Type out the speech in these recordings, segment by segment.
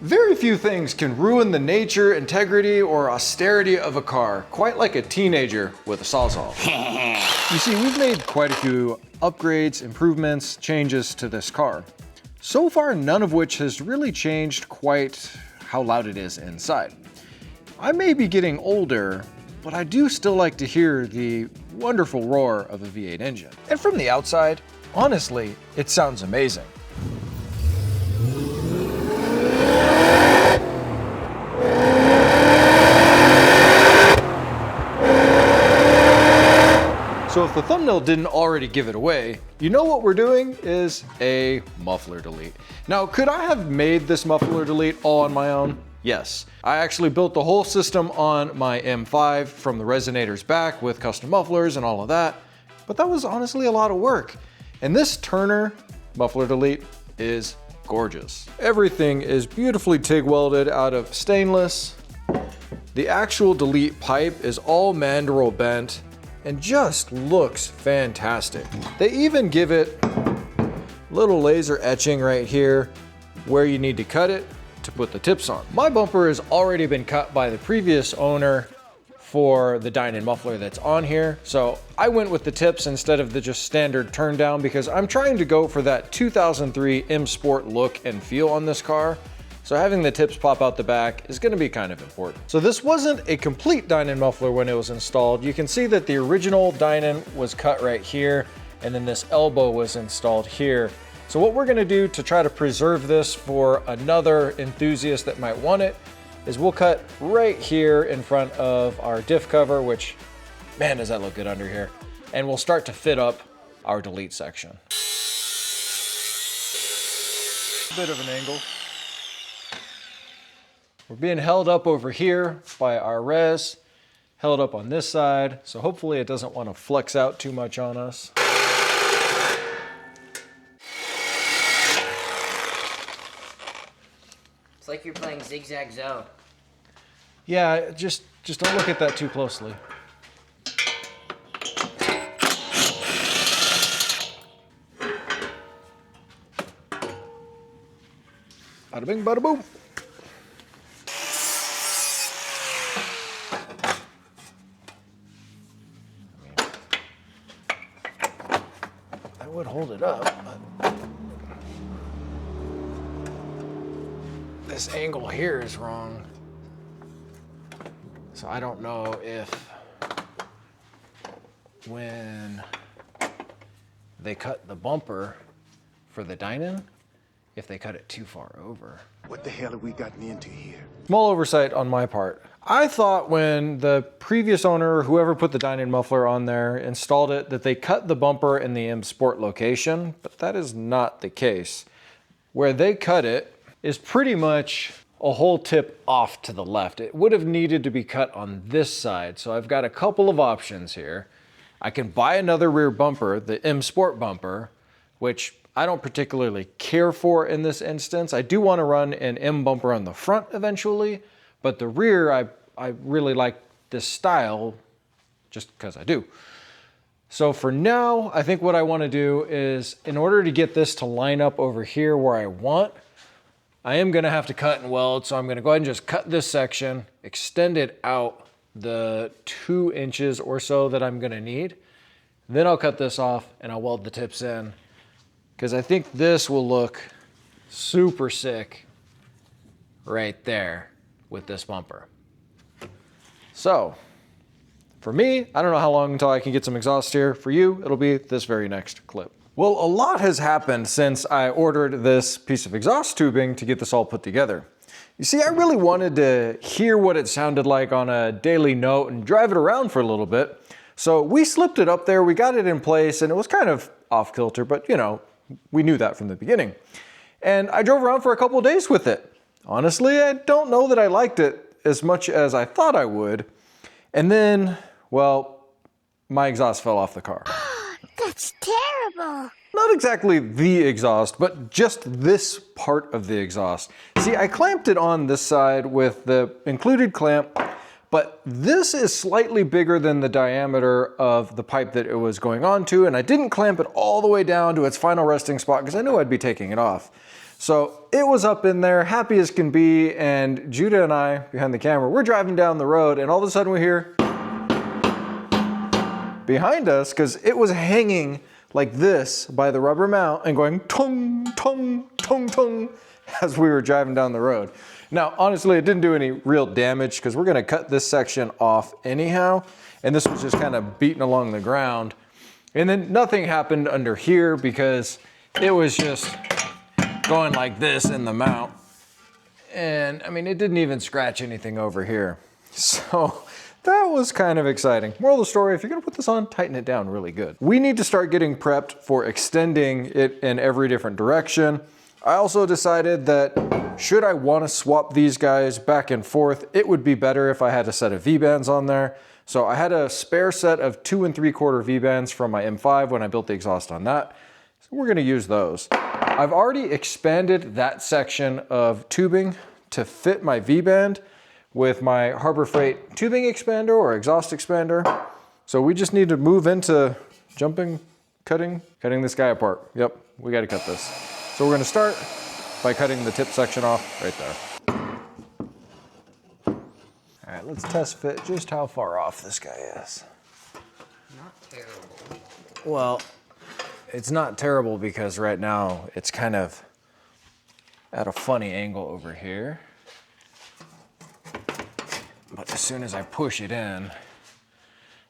Very few things can ruin the nature, integrity, or austerity of a car, quite like a teenager with a Sawzall. You see, we've made quite a few upgrades, improvements, changes to this car. So far, none of which has really changed quite how loud it is inside. I may be getting older, but I do still like to hear the wonderful roar of a V8 engine. And from the outside, honestly, it sounds amazing. So if the thumbnail didn't already give it away, you know what we're doing is a muffler delete. Now, could I have made this muffler delete all on my own? Yes. I actually built the whole system on my M5 from the resonators back with custom mufflers and all of that, but that was honestly a lot of work. And this Turner muffler delete is gorgeous. Everything is beautifully TIG welded out of stainless. The actual delete pipe is all mandrel bent and just looks fantastic. They even give it little laser etching right here where you need to cut it to put the tips on. My bumper has already been cut by the previous owner for the Dynon muffler that's on here, so I went with the tips instead of the just standard turn down because I'm trying to go for that 2003 M Sport look and feel on this car. So having the tips pop out the back is going to be kind of important. So this wasn't a complete Dynon muffler when it was installed. You can see that the original Dynon was cut right here, and then this elbow was installed here. So what we're going to do to try to preserve this for another enthusiast that might want it is we'll cut right here in front of our diff cover, which, man, does that look good under here. And we'll start to fit up our delete section. A bit of an angle. We're being held up over here by our res, held up on this side, so hopefully it doesn't want to flex out too much on us. It's like you're playing Zigzag Zone. Yeah, just don't look at that too closely. Bada bing, bada boom. Would hold it up, but this angle here is wrong. So I don't know if when they cut the bumper for the Dynon, if they cut it too far over. What the hell have we gotten into here? Small oversight on my part. I thought when the previous owner, whoever put the Dynon muffler on there, installed it, that they cut the bumper in the M Sport location, but that is not the case. Where they cut it is pretty much a whole tip off to the left. It would have needed to be cut on this side, so I've got a couple of options here. I can buy another rear bumper, the M Sport bumper, which I don't particularly care for in this instance. I do want to run an M bumper on the front eventually, but the rear, I really like this style just because I do. So for now, I think what I want to do is, in order to get this to line up over here where I want, I am going to have to cut and weld. So I'm going to go ahead and just cut this section, extend it out the 2 inches or so that I'm going to need. Then I'll cut this off and I'll weld the tips in, because I think this will look super sick right there with this bumper. So for me, I don't know how long until I can get some exhaust here. For you, it'll be this very next clip. Well, a lot has happened since I ordered this piece of exhaust tubing to get this all put together. You see, I really wanted to hear what it sounded like on a daily note and drive it around for a little bit. So we slipped it up there, we got it in place, and it was kind of off kilter, but you know, we knew that from the beginning. And I drove around for a couple of days with it. Honestly, I don't know that I liked it as much as I thought I would. And then, well, my exhaust fell off the car. That's terrible. Not exactly the exhaust, but just this part of the exhaust. See, I clamped it on this side with the included clamp, but this is slightly bigger than the diameter of the pipe that it was going on to, and I didn't clamp it all the way down to its final resting spot because I knew I'd be taking it off. So it was up in there, happy as can be, and Judah and I, behind the camera, we're driving down the road, and all of a sudden we hear behind us, because it was hanging like this by the rubber mount and going tung, tung, tung, tung as we were driving down the road. Now, honestly, it didn't do any real damage because we're gonna cut this section off anyhow, and this was just kind of beating along the ground. And then nothing happened under here because it was just going like this in the mount. And I mean, it didn't even scratch anything over here. So that was kind of exciting. Moral of the story, if you're gonna put this on, tighten it down really good. We need to start getting prepped for extending it in every different direction. I also decided that should I wanna swap these guys back and forth, it would be better if I had a set of V-bands on there. So I had a spare set of 2 3/4 V-bands from my M5 when I built the exhaust on that. So we're gonna use those. I've already expanded that section of tubing to fit my V-band with my Harbor Freight tubing expander or exhaust expander. So we just need to move into cutting this guy apart. Yep, we gotta cut this. So we're gonna start by cutting the tip section off right there. All right, let's test fit just how far off this guy is. Not terrible. Well, it's not terrible because right now it's kind of at a funny angle over here. But as soon as I push it in,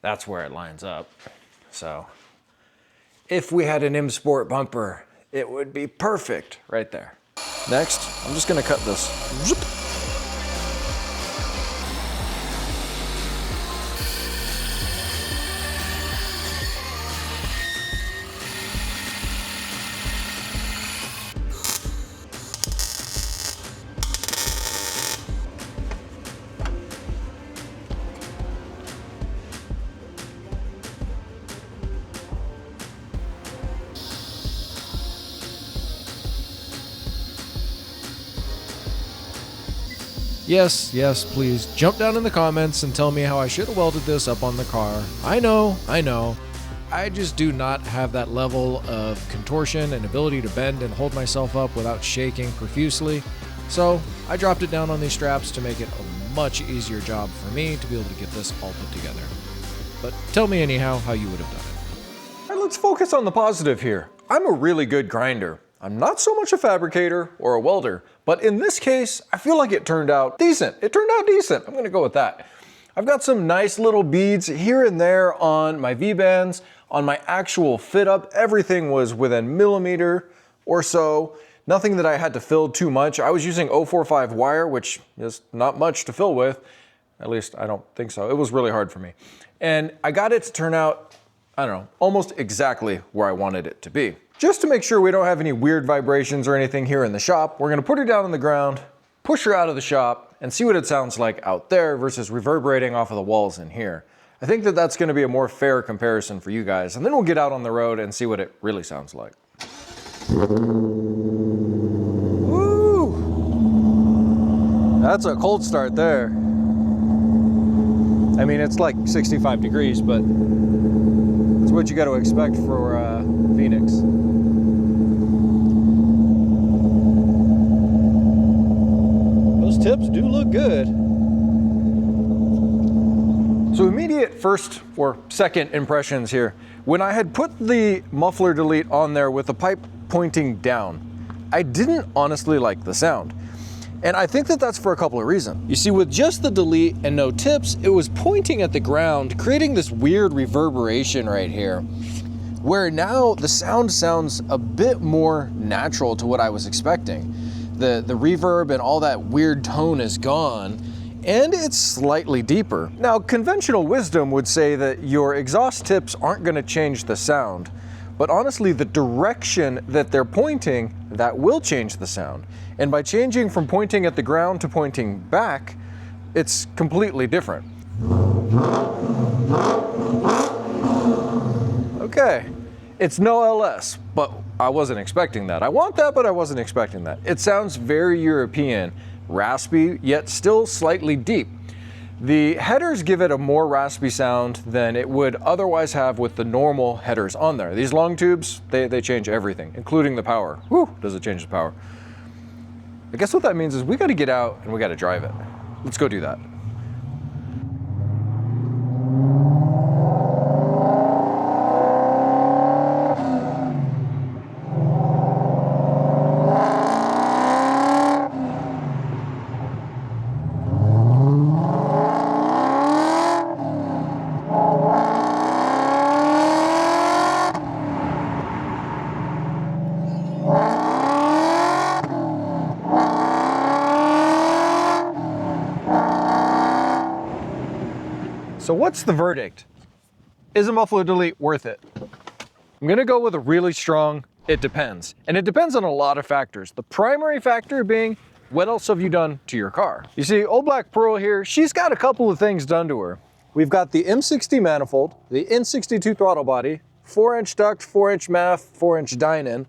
that's where it lines up. So if we had an M-Sport bumper, it would be perfect right there. Next, I'm just gonna cut this. Zoop. Yes, please jump down in the comments and tell me how I should have welded this up on the car. I know. I just do not have that level of contortion and ability to bend and hold myself up without shaking profusely. So I dropped it down on these straps to make it a much easier job for me to be able to get this all put together. But tell me anyhow how you would have done it. All right, let's focus on the positive here. I'm a really good grinder. I'm not so much a fabricator or a welder, but in this case, I feel like it turned out decent. It turned out decent. I'm gonna go with that. I've got some nice little beads here and there on my V-bands. On my actual fit up, everything was within millimeter or so. Nothing that I had to fill too much. I was using 045 wire, which is not much to fill with. At least I don't think so. It was really hard for me. And I got it to turn out, I don't know, almost exactly where I wanted it to be. Just to make sure we don't have any weird vibrations or anything here in the shop, we're gonna put her down on the ground, push her out of the shop, and see what it sounds like out there versus reverberating off of the walls in here. I think that that's gonna be a more fair comparison for you guys, and then we'll get out on the road and see what it really sounds like. Woo! That's a cold start there. I mean, it's like 65 degrees, but it's what you got to expect for Phoenix. Those tips do look good. So immediate first or second impressions here. When I had put the muffler delete on there with the pipe pointing down, I didn't honestly like the sound. And I think that that's for a couple of reasons. You see, with just the delete and no tips, it was pointing at the ground, creating this weird reverberation right here, where now the sound sounds a bit more natural to what I was expecting. The reverb and all that weird tone is gone, and it's slightly deeper. Now, conventional wisdom would say that your exhaust tips aren't gonna change the sound, but honestly, the direction that they're pointing, that will change the sound. And by changing from pointing at the ground to pointing back, it's completely different. Okay, it's no LS, but I wasn't expecting that. I want that, but I wasn't expecting that. It sounds very European, raspy, yet still slightly deep. The headers give it a more raspy sound than it would otherwise have with the normal headers on there. These long tubes, they change everything, including the power. Whew, does it change the power. I guess what that means is we gotta get out and we gotta drive it. Let's go do that. So what's the verdict? Is a muffler delete worth it? I'm gonna go with a really strong, it depends. And it depends on a lot of factors. The primary factor being, what else have you done to your car? You see, Old Black Pearl here, she's got a couple of things done to her. We've got the M60 manifold, the N62 throttle body, 4-inch duct, 4-inch MAF, 4-inch dynon,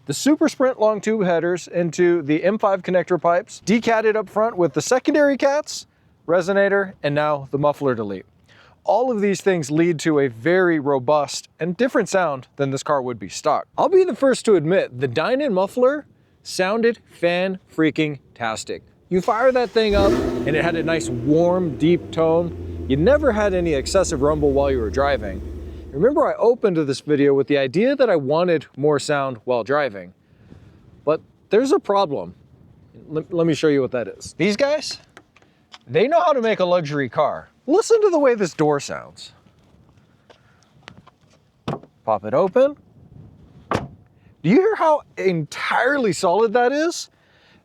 the Super Sprint long tube headers into the M5 connector pipes, decatted up front with the secondary cats, resonator, and now the muffler delete. All of these things lead to a very robust and different sound than this car would be stock. I'll be the first to admit, the dynon muffler sounded fan-freaking-tastic. You fire that thing up and it had a nice warm, deep tone. You never had any excessive rumble while you were driving. Remember, I opened this video with the idea that I wanted more sound while driving. But there's a problem. Let me show you what that is. These guys, they know how to make a luxury car. Listen to the way this door sounds. Pop it open. Do you hear how entirely solid that is?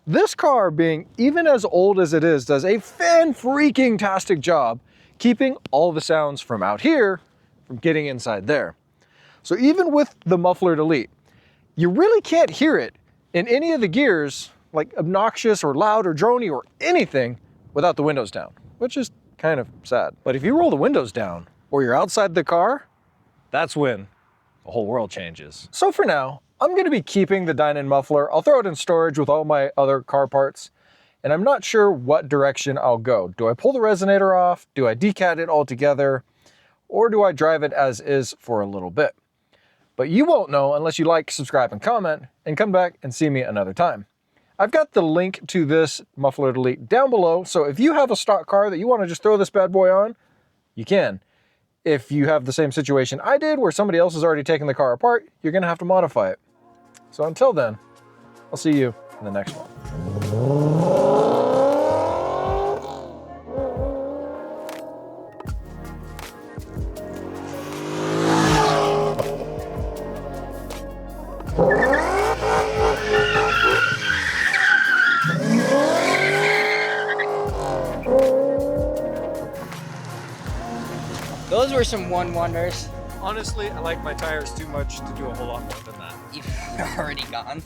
This car, being even as old as it is, does a fan-freaking-tastic job keeping all the sounds from out here from getting inside there. So even with the muffler delete, you really can't hear it in any of the gears, like obnoxious or loud or drony or anything, without the windows down, which is kind of sad. But if you roll the windows down or you're outside the car, that's when the whole world changes. So for now, I'm gonna be keeping the dynon muffler. I'll throw it in storage with all my other car parts, and I'm not sure what direction I'll go. Do I pull the resonator off? Do I decat it altogether? Or do I drive it as is for a little bit? But you won't know unless you like, subscribe, and comment, and come back and see me another time. I've got the link to this muffler delete down below, so if you have a stock car that you want to just throw this bad boy on, you can. If you have the same situation I did, where somebody else has already taken the car apart, you're gonna have to modify it. So until then, I'll see you in the next one. Those were some one-wonders. Honestly, I like my tires too much to do a whole lot more than that. You've already gone.